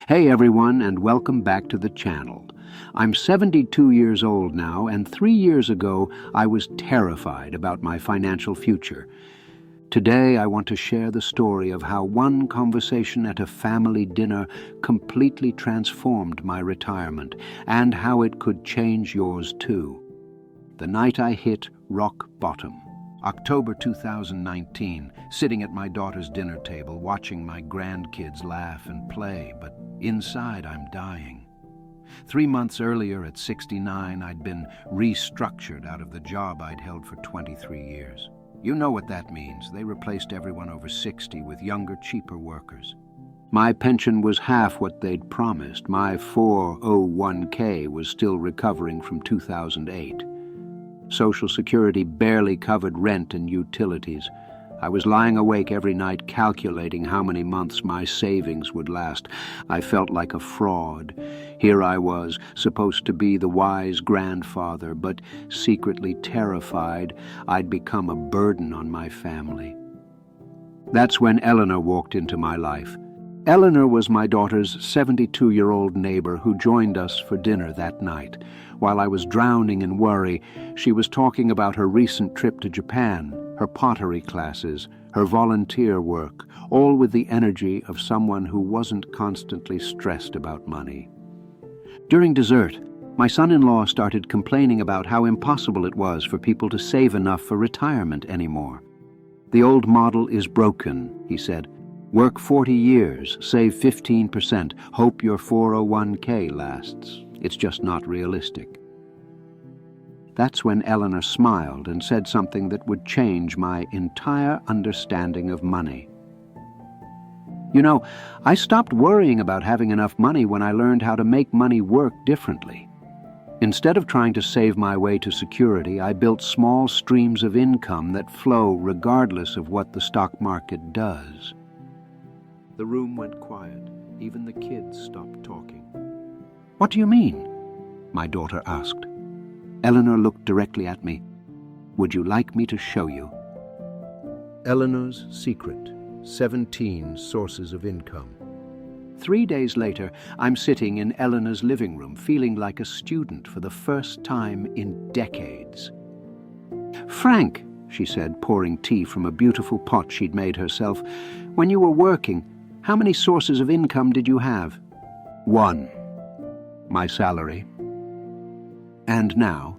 Hey everyone, and welcome back to the channel. I'm 72 years old now, and 3 years ago I was terrified about my financial future. Today I want to share the story of how one conversation at a family dinner completely transformed my retirement, and how it could change yours too. The night I hit rock bottom. October 2019, sitting at my daughter's dinner table, watching my grandkids laugh and play, but inside I'm dying. 3 months earlier, at 69, I'd been restructured out of the job I'd held for 23 years. You know what that means. They replaced everyone over 60 with younger, cheaper workers. My pension was half what they'd promised. My 401k was still recovering from 2008. Social Security barely covered rent and utilities. I was lying awake every night calculating how many months my savings would last. I felt like a fraud. Here I was, supposed to be the wise grandfather, but secretly terrified I'd become a burden on my family. That's when Eleanor walked into my life. Eleanor was my daughter's 72-year-old neighbor who joined us for dinner that night. While I was drowning in worry, she was talking about her recent trip to Japan, her pottery classes, her volunteer work, all with the energy of someone who wasn't constantly stressed about money. During dessert, my son-in-law started complaining about how impossible it was for people to save enough for retirement anymore. "The old model is broken," he said. "Work 40 years, save 15%, hope your 401k lasts. It's just not realistic." That's when Eleanor smiled and said something that would change my entire understanding of money. "You know, I stopped worrying about having enough money when I learned how to make money work differently. Instead of trying to save my way to security, I built small streams of income that flow regardless of what the stock market does." The room went quiet. Even the kids stopped talking. "What do you mean?" my daughter asked. Eleanor looked directly at me. "Would you like me to show you?" Eleanor's secret: 17 sources of income. 3 days later, I'm sitting in Eleanor's living room, feeling like a student for the first time in decades. "Frank," she said, pouring tea from a beautiful pot she'd made herself, "when you were working, how many sources of income did you have?" "One. My salary. And now,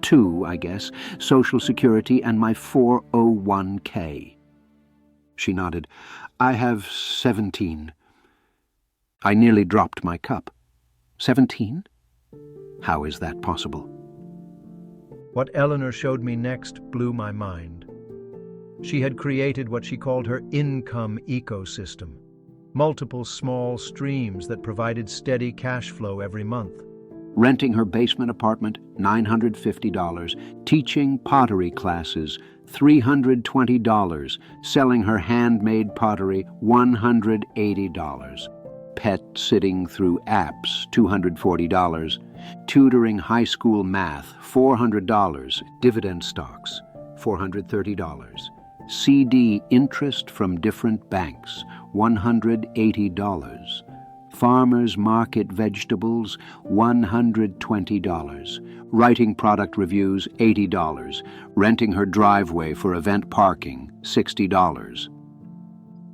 2, I guess, Social Security and my 401k. She nodded. "I have 17. I nearly dropped my cup. 17? How is that possible? What Eleanor showed me next blew my mind. She had created what she called her income ecosystem. Multiple small streams that provided steady cash flow every month. Renting her basement apartment, $950. Teaching pottery classes, $320. Selling her handmade pottery, $180. Pet sitting through apps, $240. Tutoring high school math, $400. Dividend stocks, $430. CD interest from different banks, $180. Farmers market vegetables, $120. Writing product reviews, $80. Renting her driveway for event parking, $60.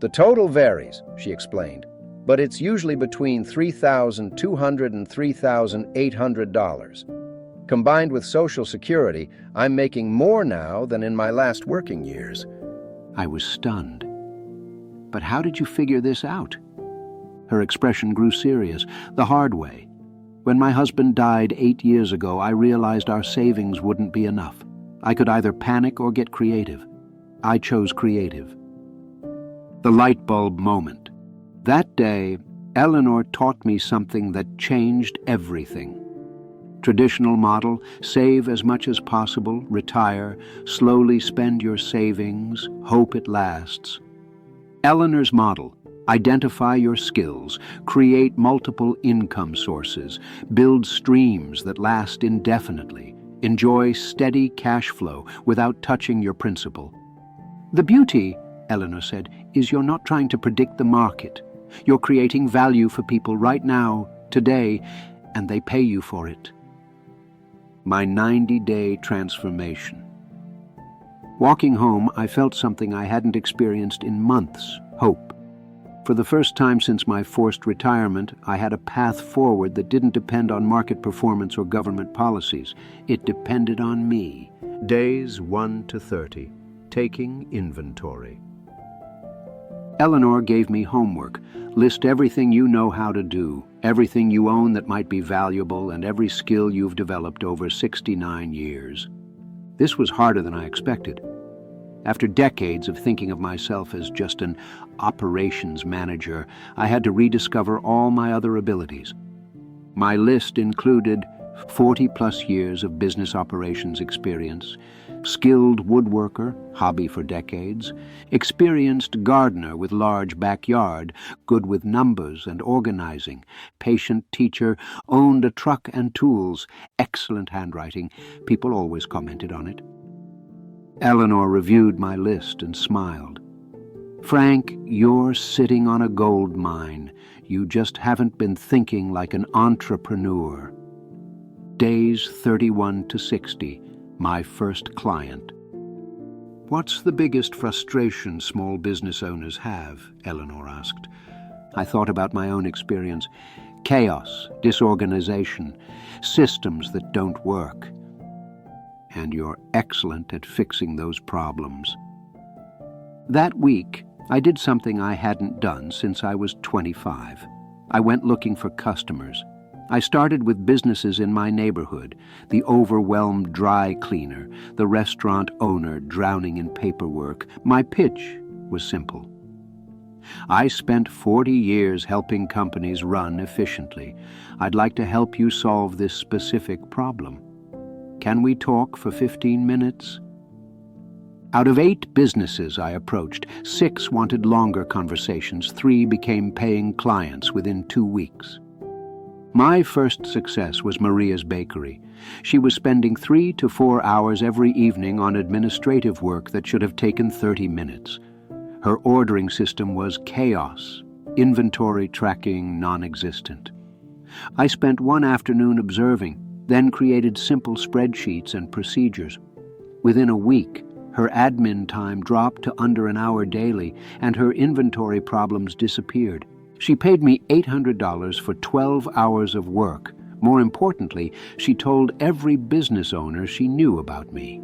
The total varies, she explained, but it's usually between $3,200 and $3,800. Combined with Social Security, I'm making more now than in my last working years. I was stunned. "But how did you figure this out?" Her expression grew serious. "The hard way. When my husband died 8 years ago, I realized our savings wouldn't be enough. I could either panic or get creative. I chose creative." The light bulb moment. That day, Eleanor taught me something that changed everything. Traditional model: save as much as possible, retire, slowly spend your savings, hope it lasts. Eleanor's model: identify your skills, create multiple income sources, build streams that last indefinitely, enjoy steady cash flow without touching your principal. "The beauty," Eleanor said, "is you're not trying to predict the market. You're creating value for people right now, today, and they pay you for it. My 90-day transformation. Walking home, I felt something I hadn't experienced in months: hope. For the first time since my forced retirement, I had a path forward that didn't depend on market performance or government policies. It depended on me. Days 1 to 30. Taking inventory. Eleanor gave me homework. List everything you know how to do, everything you own that might be valuable, and every skill you've developed over 69 years. This was harder than I expected. After decades of thinking of myself as just an operations manager, I had to rediscover all my other abilities. My list included 40-plus years of business operations experience, skilled woodworker, hobby for decades, experienced gardener with large backyard, good with numbers and organizing, patient teacher, owned a truck and tools, excellent handwriting. People always commented on it. Eleanor reviewed my list and smiled. Frank, you're sitting on a gold mine. You just haven't been thinking like an entrepreneur. Days 31 to 60, my first client. What's the biggest frustration small business owners have? Eleanor asked. I thought about my own experience. Chaos, disorganization, systems that don't work. And you're excellent at fixing those problems. That week, I did something I hadn't done since I was 25. I went looking for customers. I started with businesses in my neighborhood, the overwhelmed dry cleaner, the restaurant owner drowning in paperwork. My pitch was simple. I spent 40 years helping companies run efficiently. I'd like to help you solve this specific problem. Can we talk for 15 minutes? Out of 8 businesses I approached, 6 wanted longer conversations, 3 became paying clients within 2 weeks. My first success was Maria's Bakery. She was spending 3 to 4 hours every evening on administrative work that should have taken 30 minutes. Her ordering system was chaos, inventory tracking non-existent. I spent one afternoon observing, then created simple spreadsheets and procedures. Within a week, her admin time dropped to under an hour daily, and her inventory problems disappeared. She paid me $800 for 12 hours of work. More importantly, she told every business owner she knew about me.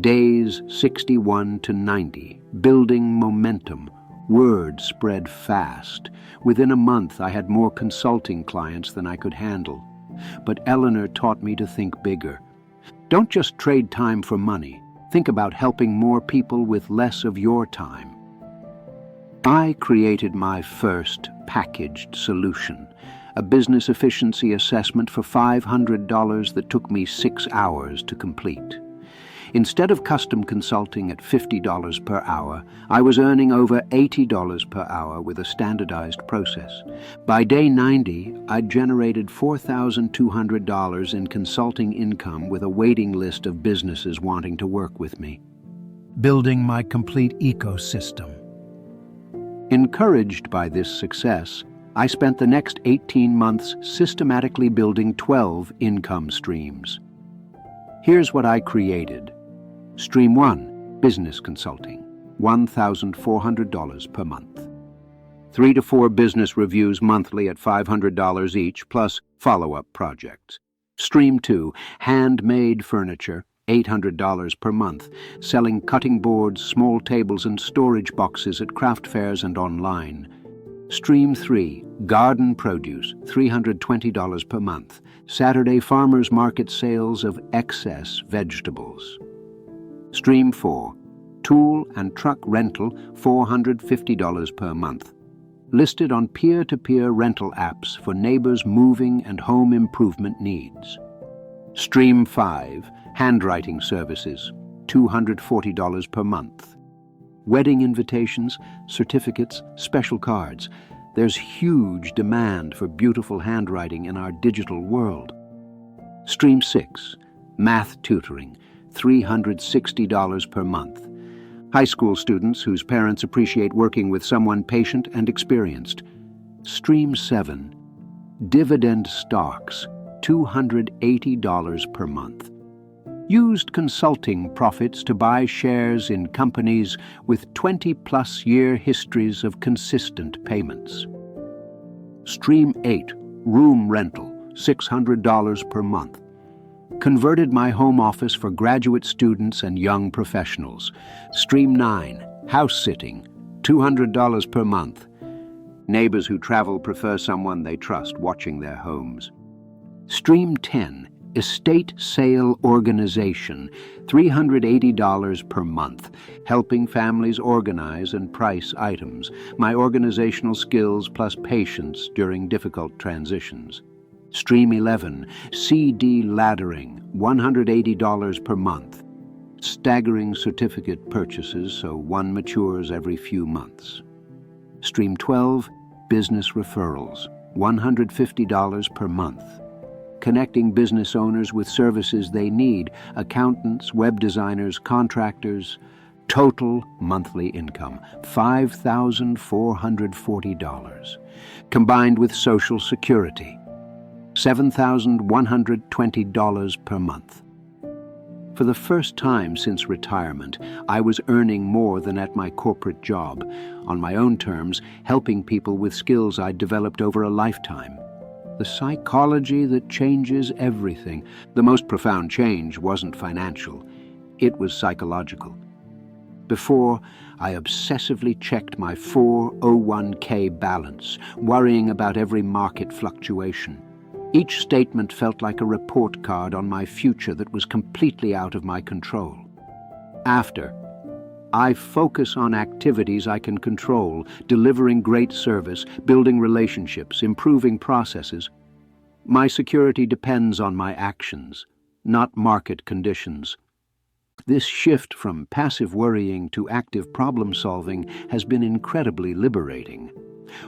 Days 61 to 90, building momentum. Word spread fast. Within a month, I had more consulting clients than I could handle. But Eleanor taught me to think bigger. Don't just trade time for money. Think about helping more people with less of your time. I created my first packaged solution, a business efficiency assessment for $500 that took me 6 hours to complete. Instead of custom consulting at $50 per hour, I was earning over $80 per hour with a standardized process. By day 90, I'd generated $4,200 in consulting income with a waiting list of businesses wanting to work with me. Building my complete ecosystem. Encouraged by this success, I spent the next 18 months systematically building 12 income streams. Here's what I created. Stream 1, business consulting, $1,400 per month. 3 to 4 business reviews monthly at $500 each, plus follow-up projects. Stream 2, handmade furniture, $800 per month, selling cutting boards, small tables, and storage boxes at craft fairs and online. Stream 3, garden produce, $320 per month, Saturday farmers market sales of excess vegetables. Stream 4, tool and truck rental, $450 per month, listed on peer-to-peer rental apps for neighbors' moving and home improvement needs. Stream 5, handwriting services, $240 per month. Wedding invitations, certificates, special cards. There's huge demand for beautiful handwriting in our digital world. Stream 6, math tutoring, $360 per month. High school students whose parents appreciate working with someone patient and experienced. Stream 7, dividend stocks, $280 per month. Used consulting profits to buy shares in companies with 20-plus year histories of consistent payments. Stream 8, room rental, $600 per month. Converted my home office for graduate students and young professionals. Stream 9, house sitting, $200 per month. Neighbors who travel prefer someone they trust watching their homes. Stream 10, estate sale organization, $380 per month, helping families organize and price items, my organizational skills plus patience during difficult transitions. Stream 11, CD laddering, $180 per month, staggering certificate purchases so one matures every few months. Stream 12, business referrals, $150 per month. Connecting business owners with services they need, accountants, web designers, contractors. Total monthly income, $5,440. Combined with Social Security, $7,120 per month. For the first time since retirement, I was earning more than at my corporate job, on my own terms, helping people with skills I'd developed over a lifetime. The psychology that changes everything. The most profound change wasn't financial, it was psychological. Before, I obsessively checked my 401k balance, worrying about every market fluctuation. Each statement felt like a report card on my future that was completely out of my control. After, I focus on activities I can control, delivering great service, building relationships, improving processes. My security depends on my actions, not market conditions. This shift from passive worrying to active problem solving has been incredibly liberating.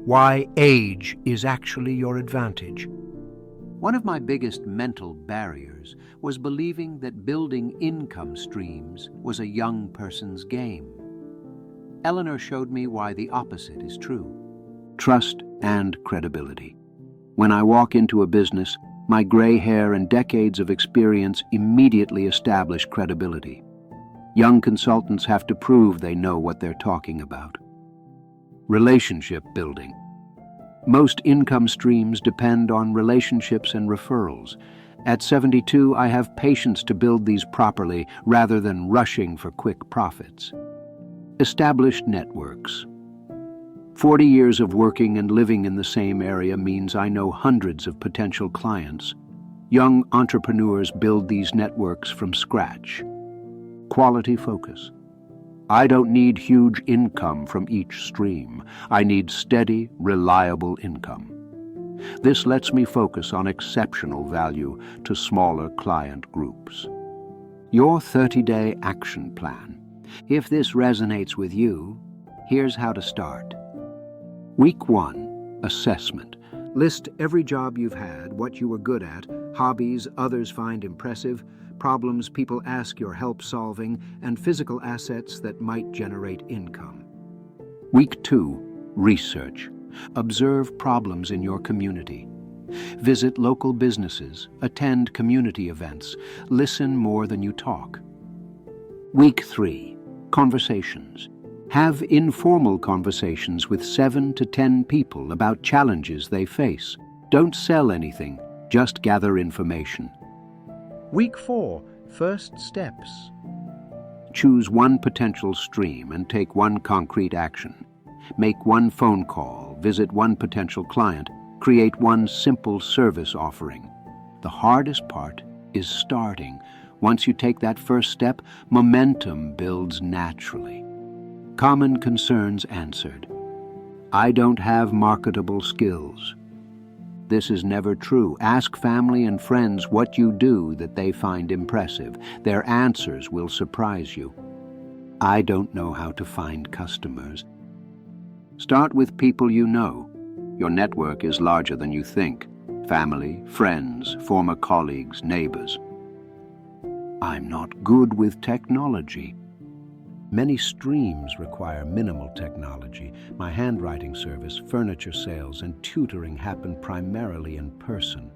Why age is actually your advantage. One of my biggest mental barriers was believing that building income streams was a young person's game. Eleanor showed me why the opposite is true. Trust and credibility. When I walk into a business, my gray hair and decades of experience immediately establish credibility. Young consultants have to prove they know what they're talking about. Relationship building. Most income streams depend on relationships and referrals. At 72, I have patience to build these properly rather than rushing for quick profits. Established networks. 40 years of working and living in the same area means I know hundreds of potential clients. Young entrepreneurs build these networks from scratch. Quality focus. I don't need huge income from each stream. I need steady, reliable income. This lets me focus on exceptional value to smaller client groups. Your 30-day action plan. If this resonates with you, here's how to start. Week 1, assessment. List every job you've had, what you were good at, hobbies others find impressive, problems people ask your help solving, and physical assets that might generate income. Week 2, research. Observe problems in your community. Visit local businesses, attend community events, listen more than you talk. Week 3, conversations. Have informal conversations with 7 to 10 people about challenges they face. Don't sell anything, just gather information. Week 4, first steps. Choose one potential stream and take one concrete action. Make one phone call, visit one potential client, create one simple service offering. The hardest part is starting. Once you take that first step, momentum builds naturally. Common concerns answered. I don't have marketable skills. This is never true. Ask family and friends what you do that they find impressive. Their answers will surprise you. I don't know how to find customers. Start with people you know. Your network is larger than you think. Family, friends, former colleagues, neighbors. I'm not good with technology. Many streams require minimal technology. My handwriting service, furniture sales, and tutoring happen primarily in person.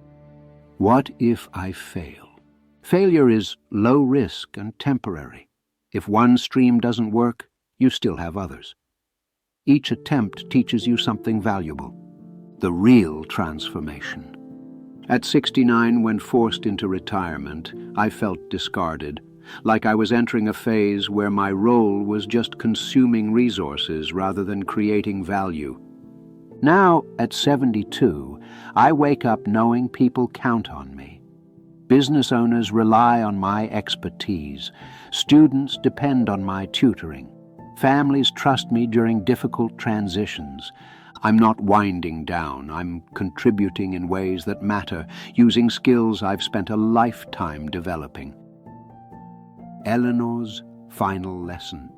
What if I fail? Failure is low risk and temporary. If one stream doesn't work, you still have others. Each attempt teaches you something valuable, the real transformation. At 69, when forced into retirement, I felt discarded, like I was entering a phase where my role was just consuming resources rather than creating value. Now, at 72, I wake up knowing people count on me. Business owners rely on my expertise. Students depend on my tutoring. Families trust me during difficult transitions. I'm not winding down. I'm contributing in ways that matter, using skills I've spent a lifetime developing. Eleanor's final lesson.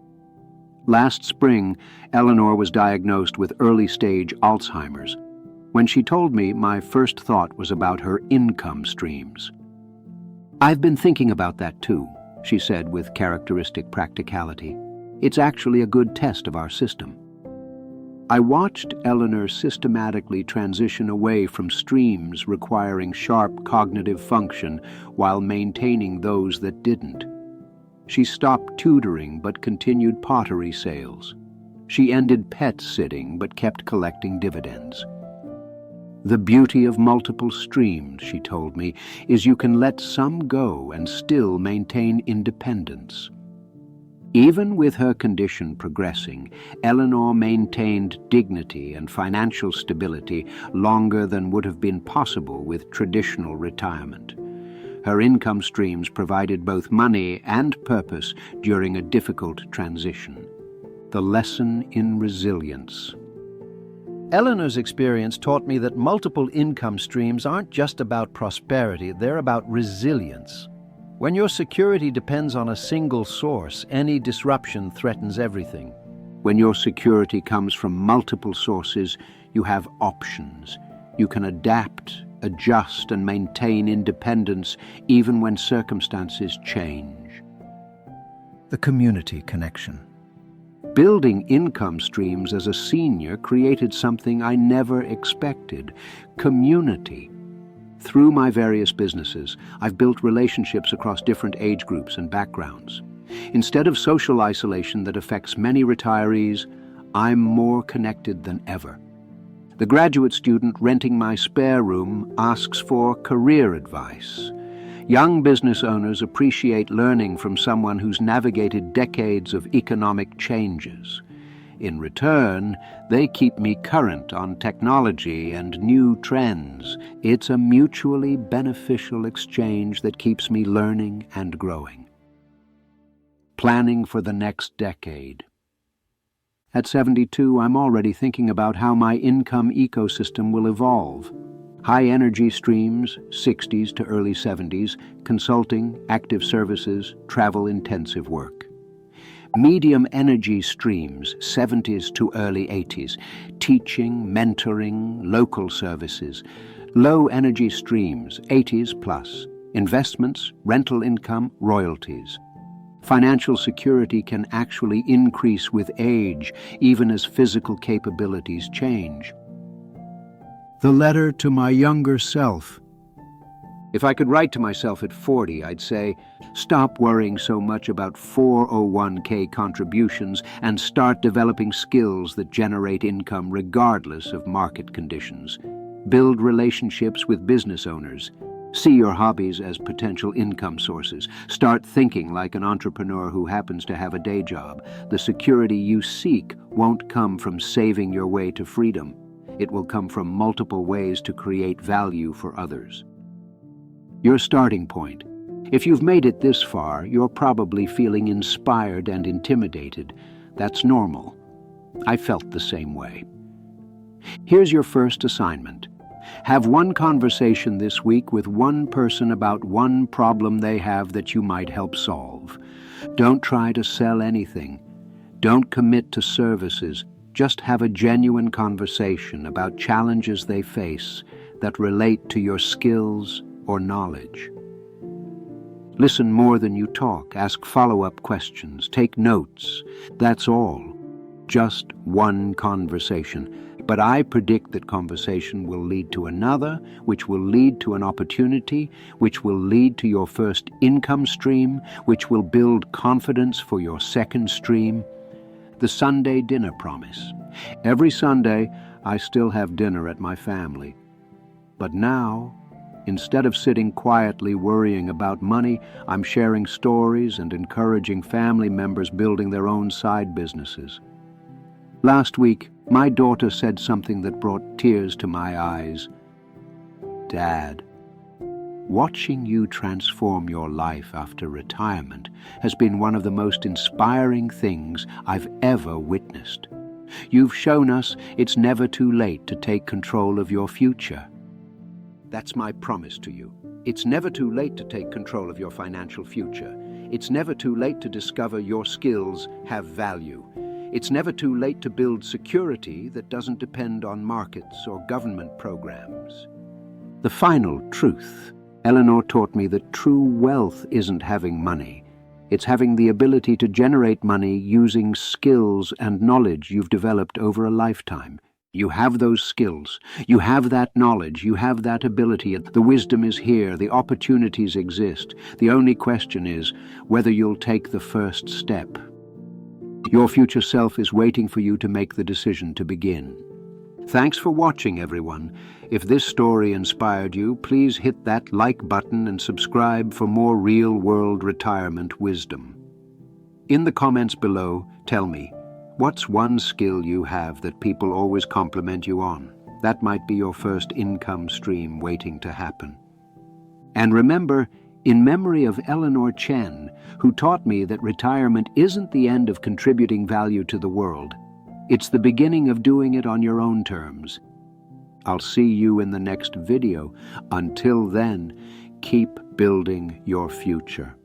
Last spring, Eleanor was diagnosed with early-stage Alzheimer's. When she told me, my first thought was about her income streams. "I've been thinking about that too," she said with characteristic practicality. "It's actually a good test of our system." I watched Eleanor systematically transition away from streams requiring sharp cognitive function while maintaining those that didn't. She stopped tutoring but continued pottery sales. She ended pet sitting but kept collecting dividends. "The beauty of multiple streams," she told me, "is you can let some go and still maintain independence." Even with her condition progressing, Eleanor maintained dignity and financial stability longer than would have been possible with traditional retirement. Her income streams provided both money and purpose during a difficult transition. The lesson in resilience. Eleanor's experience taught me that multiple income streams aren't just about prosperity, they're about resilience. When your security depends on a single source, any disruption threatens everything. When your security comes from multiple sources, you have options. You can adapt, adjust, and maintain independence even when circumstances change. The community connection. Building income streams as a senior created something I never expected: community. Through my various businesses, I've built relationships across different age groups and backgrounds. Instead of social isolation that affects many retirees, I'm more connected than ever. The graduate student renting my spare room asks for career advice. Young business owners appreciate learning from someone who's navigated decades of economic changes. In return, they keep me current on technology and new trends. It's a mutually beneficial exchange that keeps me learning and growing. Planning for the next decade. At 72, I'm already thinking about how my income ecosystem will evolve. High energy streams, 60s to early 70s, consulting, active services, travel-intensive work. Medium energy streams, 70s to early 80s, teaching, mentoring, local services. Low energy streams, 80s plus, investments, rental income, royalties. Financial security can actually increase with age, even as physical capabilities change. The letter to my younger self. If I could write to myself at 40, I'd say, stop worrying so much about 401k contributions and start developing skills that generate income regardless of market conditions. Build relationships with business owners. See your hobbies as potential income sources. Start thinking like an entrepreneur who happens to have a day job. The security you seek won't come from saving your way to freedom. It will come from multiple ways to create value for others. Your starting point. If you've made it this far, you're probably feeling inspired and intimidated. That's normal. I felt the same way. Here's your first assignment. Have one conversation this week with one person about one problem they have that you might help solve. Don't try to sell anything. Don't commit to services. Just have a genuine conversation about challenges they face that relate to your skills or knowledge. Listen more than you talk, ask follow-up questions, take notes. That's all. Just one conversation. But I predict that conversation will lead to another, which will lead to an opportunity, which will lead to your first income stream, which will build confidence for your second stream. The Sunday dinner promise. Every Sunday, I still have dinner at my family. But now, instead of sitting quietly worrying about money, I'm sharing stories and encouraging family members building their own side businesses. Last week, my daughter said something that brought tears to my eyes. "Dad, watching you transform your life after retirement has been one of the most inspiring things I've ever witnessed. You've shown us it's never too late to take control of your future." That's my promise to you. It's never too late to take control of your financial future. It's never too late to discover your skills have value. It's never too late to build security that doesn't depend on markets or government programs. The final truth. Eleanor taught me that true wealth isn't having money. It's having the ability to generate money using skills and knowledge you've developed over a lifetime. You have those skills, you have that knowledge, you have that ability. The wisdom is here, the opportunities exist. The only question is whether you'll take the first step. Your future self is waiting for you to make the decision to begin. Thanks for watching, everyone. If this story inspired you, please hit that like button and subscribe for more real-world retirement wisdom. In the comments below, tell me, what's one skill you have that people always compliment you on? That might be your first income stream waiting to happen. And remember, in memory of Eleanor Chen, who taught me that retirement isn't the end of contributing value to the world. It's the beginning of doing it on your own terms. I'll see you in the next video. Until then, keep building your future.